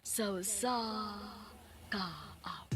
sa kaaw.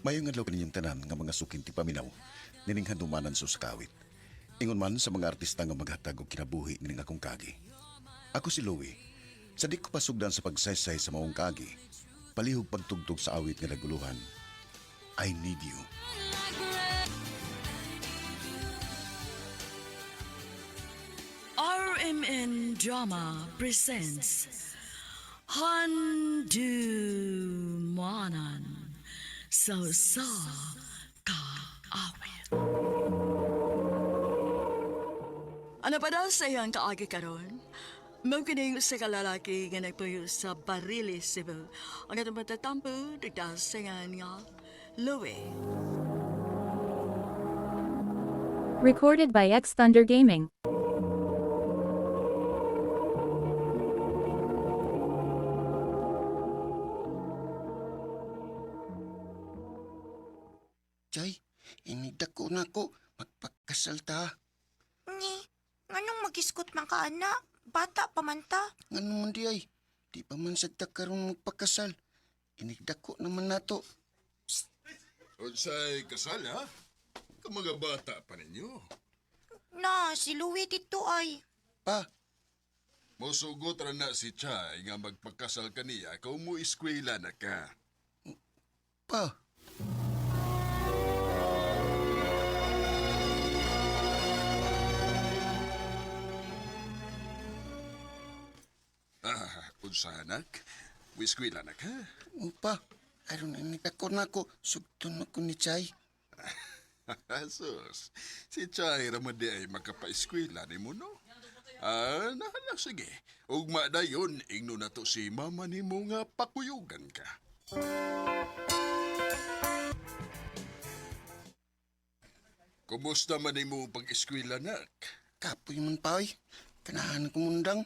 Mayong adlaw kaninyong tanan nga mga suking ti paminaw, nining handumanan sa kawit. Ingon man sa mga artista nga maghatag og kinabuhi nining akong kagi. Ako si Louie. Sa di ko pasugdan sa pagsaysay sa maong kagi, palihog pagtugtog sa awit nga naguluhan. I need you. RMN Drama presents Handumanan sa kaawit. Ano pa daw sa iyang kaagi karon? Magkinig sa kalalaki nga nagpuyo sa Barili, Cebu. Ang atong matatampo, nagdasangan nga, Louie. Recorded by X Thunder Gaming. Chay, inidako na ko. Magpagkasal ta. Ni, nganong magiskot man ka, anak? Bata pa man ta. Ngano man di ay. Di pa man sagta karong magpakasal. Inidako naman nato. Unsay kasal, ha? Ka mga bata pa ninyo. Na, si Louie dito ay. Pa, Mosugot ra na si Chay nga magpakasal kaniya kung mo eskwela na ka. pa. Unsa anak? Mo eskwela na ka? Pa, aron inidako na ko. Sugton ako ni Chay. Sus, si Chay ramadi ay makapaeskwela ni mo, no? Nahala, sige. Ugma dayon, ingno na to si mama ni mo nga pakuyugan ka. Kumusta man mo pag-eskwela, nak? Kapoy man pa ay. Kanahan ko mundang.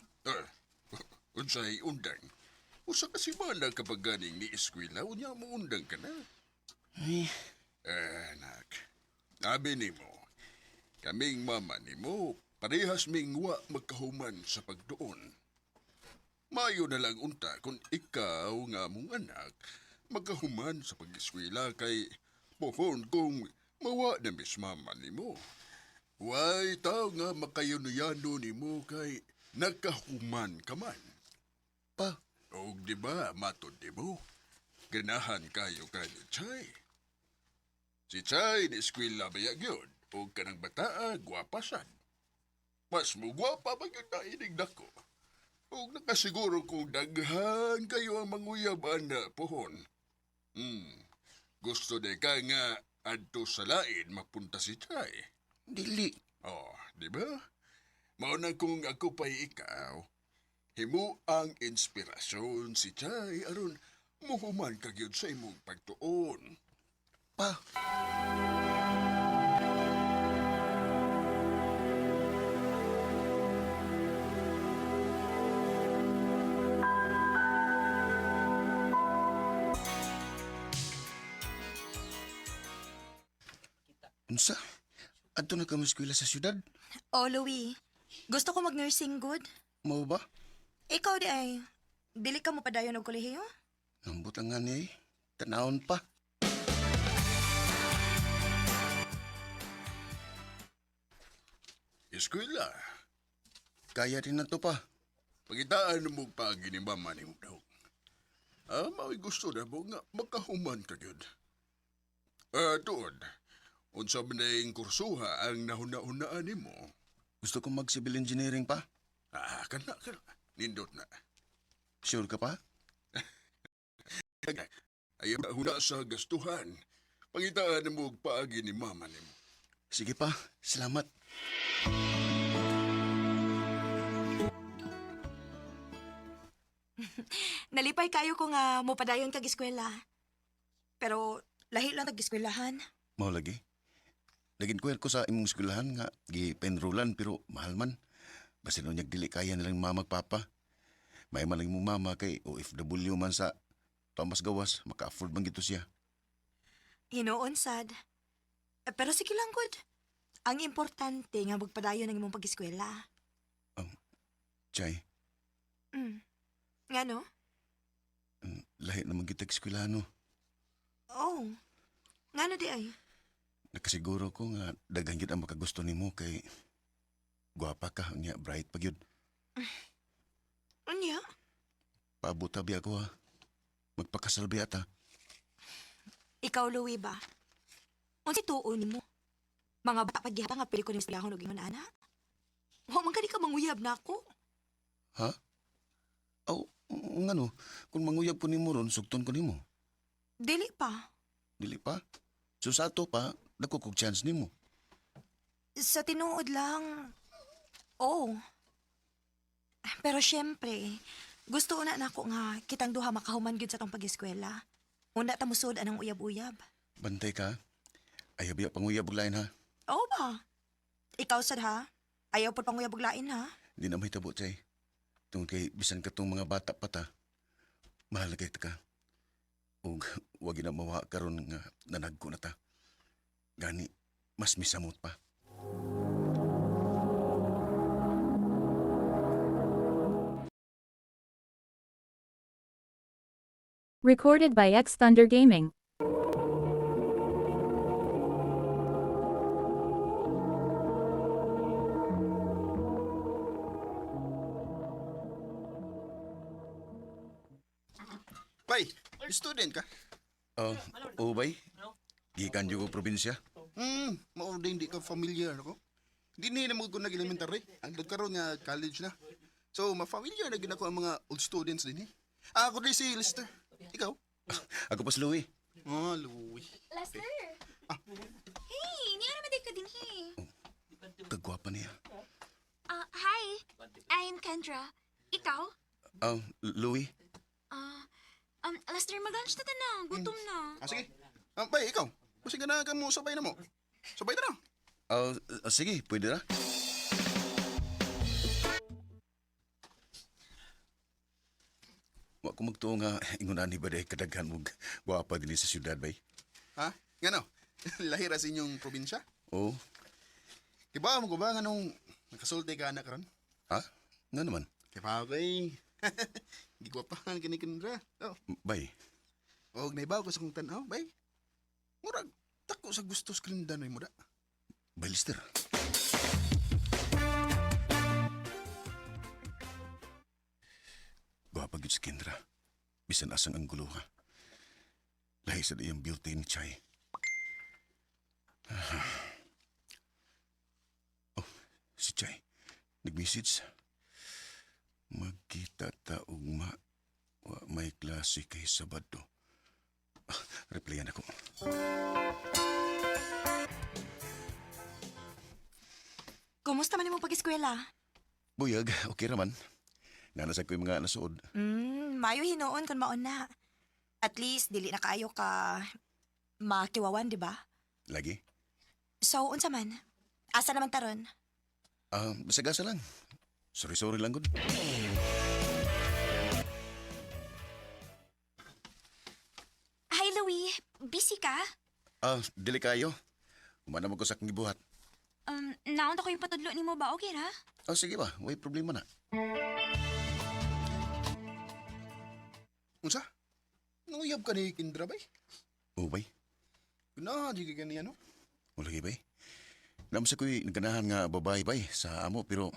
Unsay undang? Usa kasi man kapag ganing ni eskwela, unya mo undang ka na. Ay, Anak, sabi ni mo, kaming mama ni mo, parehas ming wa magkahuman sa pagdoon. Mayo na lang unta kung ikaw nga mong anak, magkahuman sa pag-eskwela kay pohon kung mawa na mis mama ni mo. Way tao nga makayunuyano ni mo kay nagkahuman ka man. pa. O di ba, matod di mo? Ganahan kayo ka ni Chay. Si Chay ni eskwela bayag yun. O kanang bataa, gwapa sad. Mas mo gwapa ba yun na inigdako? O nakasiguro kung daghan kayo ang manguyaban na pohon. Gusto de ka nga adto sa lain mapunta si Chay. Dili. Oh, di ba? Mauna kung ako pa'y ikaw, himo ang inspirasyon si Chay aron muhuman kagyud sa imong pagtuon. Pa. Unsa? Adto na ka eskwela sa syudad? Oh, Louie, gusto ko mag-nursing good. Mao ba? Ikaw di ay, dili ka mo padayon og kolehiyo? Nambot ang nga niya eh. Tanahon pa. Eskwela, Kaya din na to pa. pagitaan mo pagi ni mama ni mo daw. Mao'y gusto na mo nga makahuman kagyud. Tuod, unsa man na yung kursuha ang nahuna-hunaan ni mo? Gusto kong mag-civil engineering pa. Kana. Nindot na. Sure ka pa? Ayaw na huna sa gastuhan. Pangitaan mo paagi ni mama ni mo. Sige pa. Salamat. Nalipay kayo ko nga mo padayon kag eskwela. Pero lahi lang tag-eskwelahan. Mao lagi. Lagin ko sa imong eskwelahan nga gi-penrolan pero mahal man. Basta no nyag dili kaya nilang mama ug papa. May man lang imong mama kay OFW man sa Thomas Gawas, maka-afford man gito siya. Hinuon sad. Pero sige lang, good. Ang importante nga magpadayon ng imong pag-eskwela. Chay, Nga no? lahi naman kita eskwelano. Oh. Nga no di ay? Nakasiguro ko nga daghan gyud ang makagusto nimo kay gwapa ka nya bright pa gyud. Unya? Pabuta biya ko ha. Magpakasal biya ta. Ikaw, Louie ba? Unsi tuon mo? Mga bata paghihapa nga pili ko ng silahon og ingon ana? Wa man ka manguyab na ako. Ha? Aw, ngano, kung manguyab ko nimo ron, sugton ko nimo. Dili pa. Dili pa. So sa ato pa, dako kog chance nimo. Sa tinuod lang, oh. Pero syempre, gusto na nako nga kitang duha makahuman gyud sa tong pag-eskwela. Una ta musud anang uyab-uyab. Bantay ka. Ayaw biya panguyab og lain ha. Oo ba? Ikaw sad ha? Ayaw po panguyab og lain ha? Di na mahitabo, Chay. Tungkol kay bisan ka tong mga bata pa ta. Mahal kay ta ka. Ug wag na mawa karon nga nanagko na ta. Gani, mas misamot pa. Recorded by X Thunder Gaming. Bay, student ka? Oo bay? Gikan yung probinsya. Mao din di ka familiar ako. Dini na mo ko nag-elementary. Ang karon nga college na. So, ma-familiar na gid ako ang mga old students din eh. Ako din si Lester. Ikaw? Ako pa si Louie. Louie. Lester! Hey, niya naman din ka din hey. Kagwapa niya. Hi, I'm Kendra. Ikaw? Louie? Lester, mag-lunch na na. Gutom na. Sige. Bay, ikaw. Kasi ka na ka mo, sabay na mo. Sabay na na. Sige, pwede na. Wa ko magtuo nga ingunan ni baday kadaghan mong gwapa din sa syudad bay. Ha? Ngano? Lahira sa inyong probinsya? Oo. Kiba mo ko ba nga nung nakasulti ka na karon? Ha? Nga naman. Kiba ko eh. Di ko pa kinikindra. Oh. Bay, Og naibaw ko sa kong tanaw, bay. Murag, tako sa gusto sa kalindan mo da. bay Lister. Gwapa gyud si Kendra. Bisan asang ang gulo ha. Lahi sa iyang beauty ni Chay. Oh, si Chay. Nag-message. Magkita ta ugma. Wa may klase kay Sabado. Replyan ako. Kumusta man imong pag-eskwela? Buyag, okay raman. Nanasa ko yung mga nasuod. Mayo hinoon kung maon na. At least, dili na kaayo ka makiwawan, di ba? Lagi? So, unsa man? Asa naman taron? Basagasa lang. Sorry lang gud. Hi, Louie. Busy ka? Dili kayo. Umana mo ko sa akong gibuhat. Naon ako yung patudlo ni mo ba? Okay ra? Sige ba, way problema na. Unsa? Nanguyab ka ni Kindra, bay? Oo bay, Na, di ka niya, no? wala bay. Namsa ko'y naganahan nga babae bay sa amo pero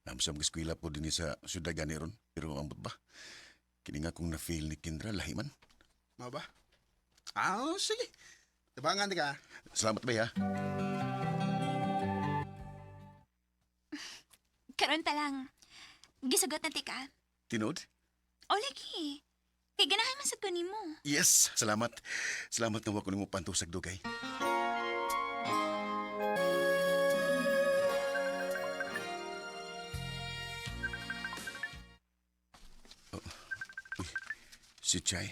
namsa mag-eskwela po din sa syudad gani ron. Pero ambot ba? Kini nga kung na-feel ni Kendra lahi man. Mao ba? Sige. Tabangan di ka. Salamat bay ha. Karon ta lang. Gisagot na ti ka. Tinod? O lagi. Kay ganahan man sa ko nimo. Yes, salamat. Salamat nga wako nimo pantusag dugay. Uy, si Chay.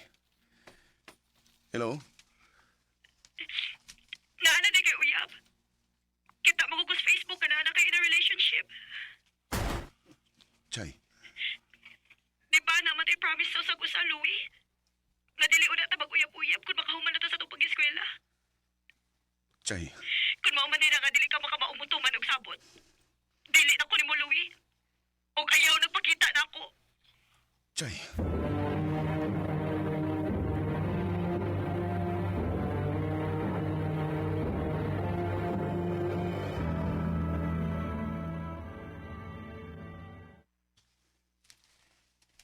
Hello? Naana di kay uyab. Kita mo ko sa Facebook ka na kayo in a relationship. Chay, Di ba naman tayo promise sa ko sa Louie? Na dili una ta mag-uyab-uyab kung makahuman na ta sa itong pag-eskwela. Chay. Kung mauman din nga dili ka Chay,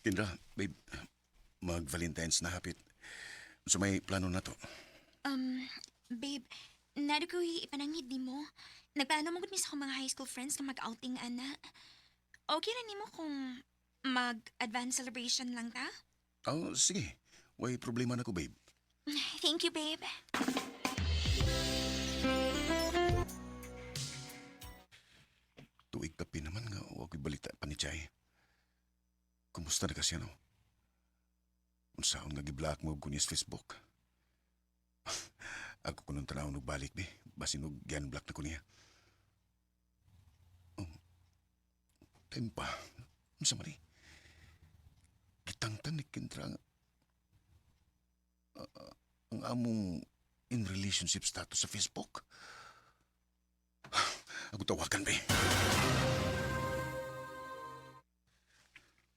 Kendra, babe, mag-Valentine's na hapit. So may plano na to. Babe, nado ko ipanangid ni mo. Nagplano mo gud mi sa akong mga high school friends na mag-outing, ana. Okay na nimo kung mag-advance celebration lang ta? Oh, sige. Way problema na ko, babe. Thank you, babe. Tuig kapi naman nga, huwag ko'y balita pa ni Chay. Kumusta na kasi ano? Unsaon nga gi-block mo kunis Facebook? Ako kunong tanaw balik be, basin og gian-block na ko niya. Time pa, unsa man ni? Kitangtang ni Kendra ang among in relationship status sa Facebook. Ako tawagan be.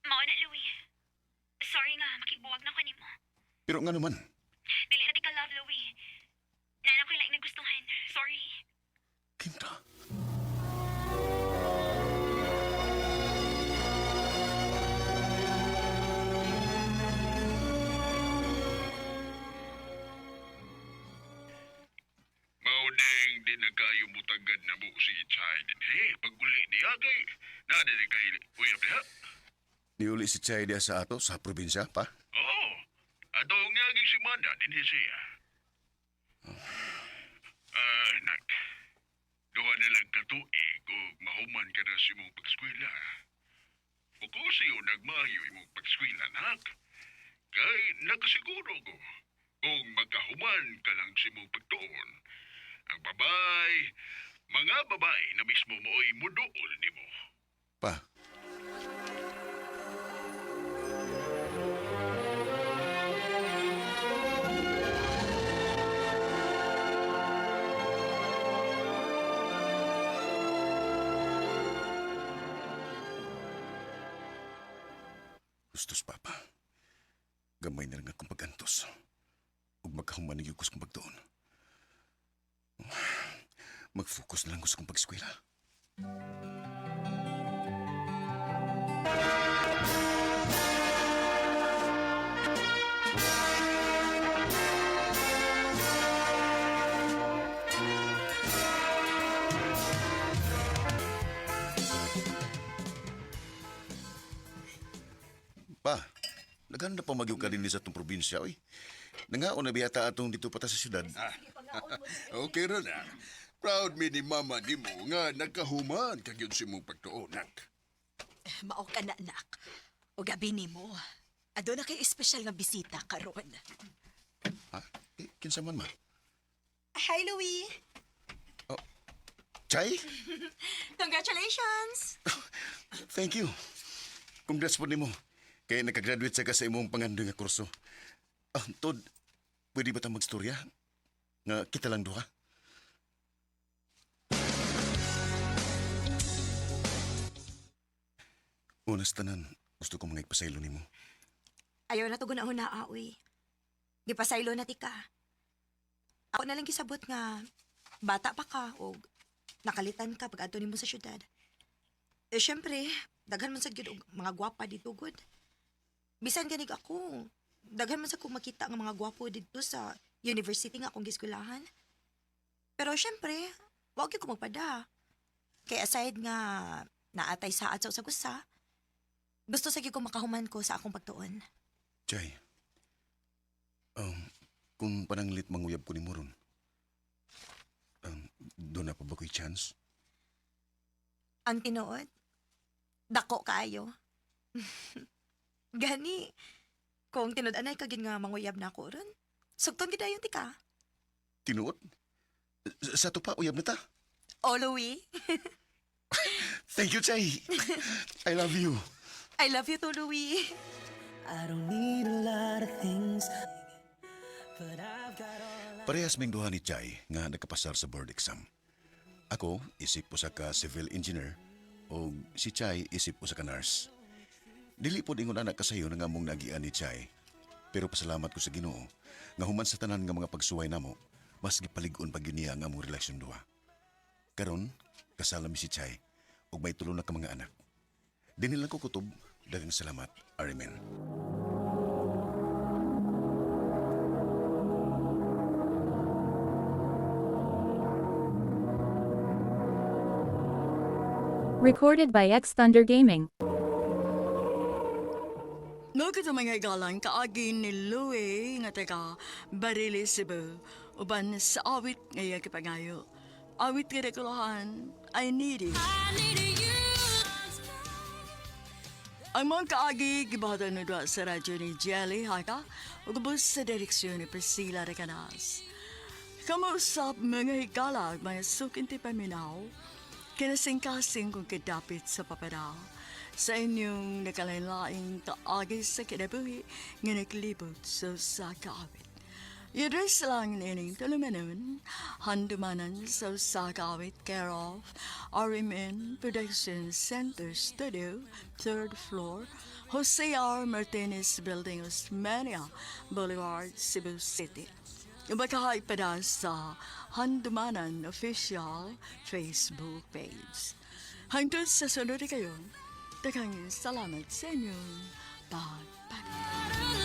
Mao na, Louie. Sorry nga, makigbuwag na ko nimo. Pero nga naman, Dili na di ka love, Louie. Nana ko lang nagustuhan. Sorry. Kendra. Maudeng di na kayo mutagad na mo si Chay din. Hey, pag-uli niya kay, nada na kayo uyab niya. Niuli si Chay diya sa ato sa probinsya, pa? Oo, ato nga si Manda din siya. Nak, doon na lang katuig kung mahuman ka na si mong pagskwila. O kung siyo nagmayo imong pagskwila, nak, kay nakasiguro ko kung magkahuman ka lang si mong pagtuon. Ang babay, mga babay na mismo mo'y muduol ni mo. Pa, gustos, Papa. Gamay na lang akong pagantos. Huwag magkahuman ng yugos kong pagdoon. Mag-focus na lang gusto kong pag-eskwela. Pa, naganda pa magyug ka din sa itong probinsya, oy. Nangaon na biyata atong dito pata sa syudad. Okay ra na. Proud mi ni mama ni mo nga nagkahuman kag yun si mong pagtuon, nak. Mao ka na, anak. O gabi ni mo. Ado na kay espesyal nga bisita karon. Ha? Kinsa man, ma? Hi, Louie. Chay? Congratulations! Thank you. Congrats po nimo. Kaya nakagraduate sa ka sa imong pangandoy nga kurso. Tod, pwede ba tayong magstorya? Nga kita lang duha? Unas tanan, gusto ko mga ipasaylo nimo. Ayaw na to guna-una, aoy. Di pa saylo na tika. Ako na lang kisabot nga, bata pa ka o nakalitan ka pag adto nimo sa syudad. Syempre, daghan man sa gyud og mga gwapa dito, good. Bisan ganig ako, daghan man sa kong makita nga mga gwapo dito sa university nga akong giskwelahan. Pero syempre, wag gyud ko magpada. Kaya aside nga naatay sa at sa gusa, gusto sa gyud ko makahuman ko sa akong pagtuon. Chay, kung pananglit manguyab ko ni Moron, doon na pa ba ko'y chance? Ang tinuod, dako kaayo. Gani, kung tinud-anay ka gid nga manguyab na ako ron, sugton gid ayon tika. Tinuot? Sa to pa, uyab na ta. Oh, Louie, Thank you, Chay. I love you. I love you too, Louie. Parehas ming duha ni Chay nga nagkapasar sa board exam. Ako, isip po sa ka civil engineer o si Chay isip po sa ka nurse. Dili po ingon anak kasayo nga among nagian ni Chay. Pero pasalamat ko sa Ginoo nga human sa tanan nga mga pagsuway namo, mas gipalig-on pag yun niya ang among relasyon duha. Karon, kasala mi si Chay ug may tulo na ka mga anak. Dinhi lang ko kutob, daghang salamat. Amen. Recorded by X Thunder Gaming. No kita mga galang kaagi ni Louie nga taga Barili, Cebu. Uban sa awit ngaya kipangayo. Awit kirekulahan, I need it. Ang mga kaagi gibahata na doon sa radyo ni Jelly Haka o gabos sa direksyon ni Priscilla Recanas. Kamusap mga higalag mga sukinti paminaw, kinasing-kasing kung kidapit sa paparaw sa inyong nakalain-laing kaagi sa kinabuhi nga naglibot sa kaawit. Yadres lang nining tulumanon, handumanan sa Sakawit care of RMN Production Center Studio, 3rd floor, Jose R. Martinez Building, Osmeña Boulevard, Cebu City. Baka ipada sa Handumanan Official Facebook page. Hangtod sa sunod kayo, daghang salamat sa inyong pagpapalala.